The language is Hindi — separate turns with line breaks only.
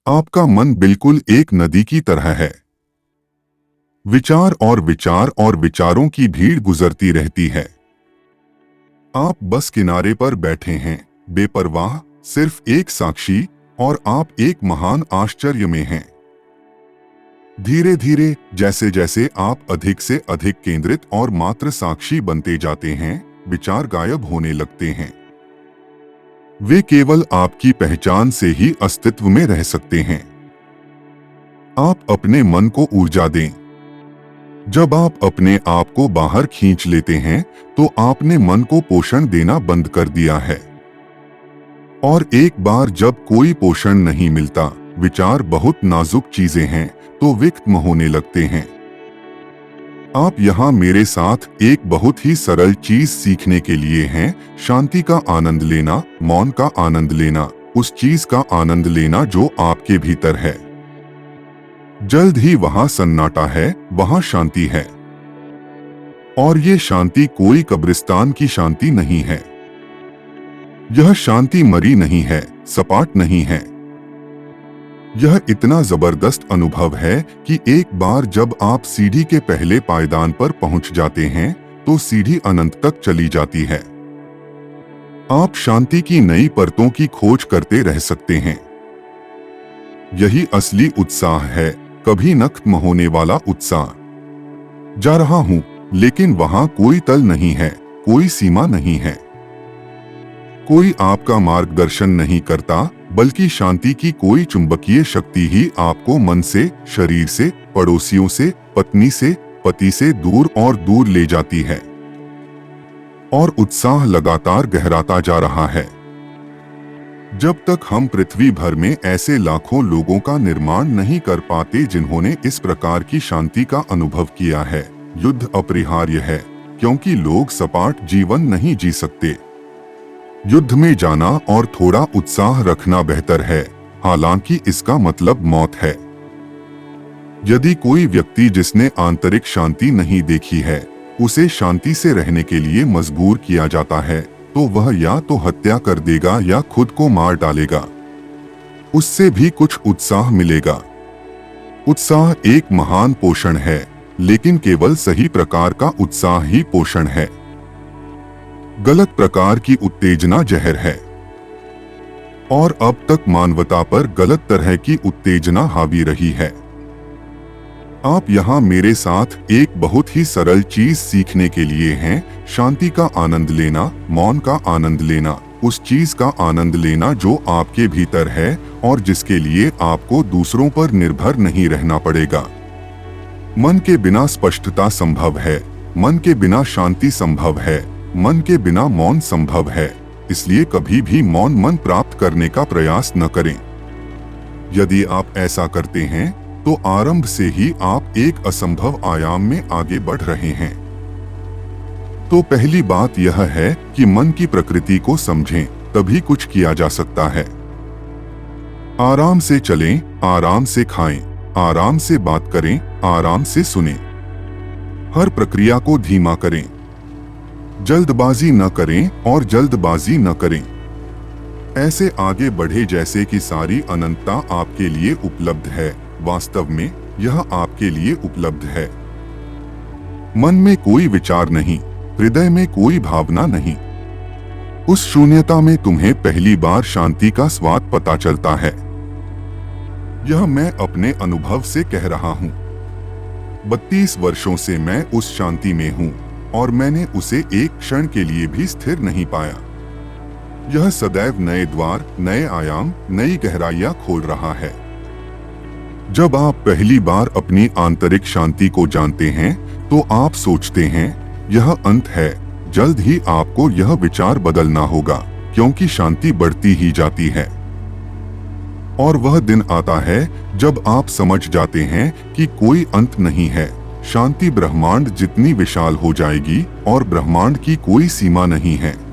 आपका मन बिल्कुल एक नदी की तरह है। विचार और विचारों की भीड़ गुजरती रहती है। आप बस किनारे पर बैठे हैं, बेपरवाह, सिर्फ एक साक्षी, और आप एक महान आश्चर्य में हैं। धीरे धीरे, जैसे जैसे आप अधिक से अधिक केंद्रित और मात्र साक्षी बनते जाते हैं, विचार गायब होने लगते हैं। वे केवल आपकी पहचान से ही अस्तित्व में रह सकते हैं। आप अपने मन को ऊर्जा दें। जब आप अपने आप को बाहर खींच लेते हैं, तो आपने मन को पोषण देना बंद कर दिया है। और एक बार जब कोई पोषण नहीं मिलता, विचार बहुत नाजुक चीजें हैं, तो विकट होने लगते हैं। आप यहाँ मेरे साथ एक बहुत ही सरल चीज सीखने के लिए हैं, शांति का आनंद लेना, मौन का आनंद लेना, उस चीज का आनंद लेना जो आपके भीतर है। जल्द ही वहां सन्नाटा है, वहां शांति है। और ये शांति कोई कब्रिस्तान की शांति नहीं है। यह शांति मरी नहीं है, सपाट नहीं है। यह इतना जबरदस्त अनुभव है कि एक बार जब आप सीढ़ी के पहले पायदान पर पहुंच जाते हैं, तो सीढ़ी अनंत तक चली जाती है। आप शांति की नई परतों की खोज करते रह सकते हैं। यही असली उत्साह है, कभी न खत्म होने वाला उत्साह। जा रहा हूं, लेकिन वहां कोई तल नहीं है, कोई सीमा नहीं है। कोई आपका मार्गदर्शन नहीं करता, बल्कि शांति की कोई चुंबकीय शक्ति ही आपको मन से, शरीर से, पड़ोसियों से, पत्नी से, पति से दूर और दूर ले जाती है। और उत्साह लगातार गहराता जा रहा है। जब तक हम पृथ्वी भर में ऐसे लाखों लोगों का निर्माण नहीं कर पाते जिन्होंने इस प्रकार की शांति का अनुभव किया है, युद्ध अपरिहार्य है, क्योंकि लोग सपाट जीवन नहीं जी सकते। युद्ध में जाना और थोड़ा उत्साह रखना बेहतर है, हालांकि इसका मतलब मौत है। यदि कोई व्यक्ति जिसने आंतरिक शांति नहीं देखी है, उसे शांति से रहने के लिए मजबूर किया जाता है, तो वह या तो हत्या कर देगा या खुद को मार डालेगा। उससे भी कुछ उत्साह मिलेगा। उत्साह एक महान पोषण है, लेकिन केवल सही प्रकार का उत्साह ही पोषण है। गलत प्रकार की उत्तेजना जहर है। और अब तक मानवता पर गलत तरह की उत्तेजना हावी रही है। आप यहाँ मेरे साथ एक बहुत ही सरल चीज सीखने के लिए हैं, शांति का आनंद लेना, मौन का आनंद लेना, उस चीज का आनंद लेना जो आपके भीतर है और जिसके लिए आपको दूसरों पर निर्भर नहीं रहना पड़ेगा। मन के बिना स्पष्टता संभव है, मन के बिना शांति संभव है, मन के बिना मौन संभव है। इसलिए कभी भी मौन मन प्राप्त करने का प्रयास न करें। यदि आप ऐसा करते हैं, तो आरंभ से ही आप एक असंभव आयाम में आगे बढ़ रहे हैं। तो पहली बात यह है कि मन की प्रकृति को समझें, तभी कुछ किया जा सकता है। आराम से चलें, आराम से खाएं, आराम से बात करें, आराम से सुनें। हर प्रक्रिया को धीमा करें। जल्दबाजी न करें और जल्दबाजी न करें। ऐसे आगे बढ़े जैसे कि सारी अनंतता आपके लिए उपलब्ध है। वास्तव में यह आपके लिए उपलब्ध है। मन में कोई विचार नहीं, हृदय में कोई भावना नहीं। उस शून्यता में तुम्हें पहली बार शांति का स्वाद पता चलता है। यह मैं अपने अनुभव से कह रहा हूँ। 32 वर्षों से मैं उस शांति में हूँ और मैंने उसे एक क्षण के लिए भी स्थिर नहीं पाया। यह सदैव नए द्वार, नए आयाम, नई गहराइयां खोल रहा है। जब आप पहली बार अपनी आंतरिक शांति को जानते हैं, तो आप सोचते हैं, यह अंत है। जल्द ही आपको यह विचार बदलना होगा, क्योंकि शांति बढ़ती ही जाती है। और वह दिन आता है जब आप समझ जाते हैं कि कोई अंत नहीं है। शांति ब्रह्मांड जितनी विशाल हो जाएगी और ब्रह्मांड की कोई सीमा नहीं है।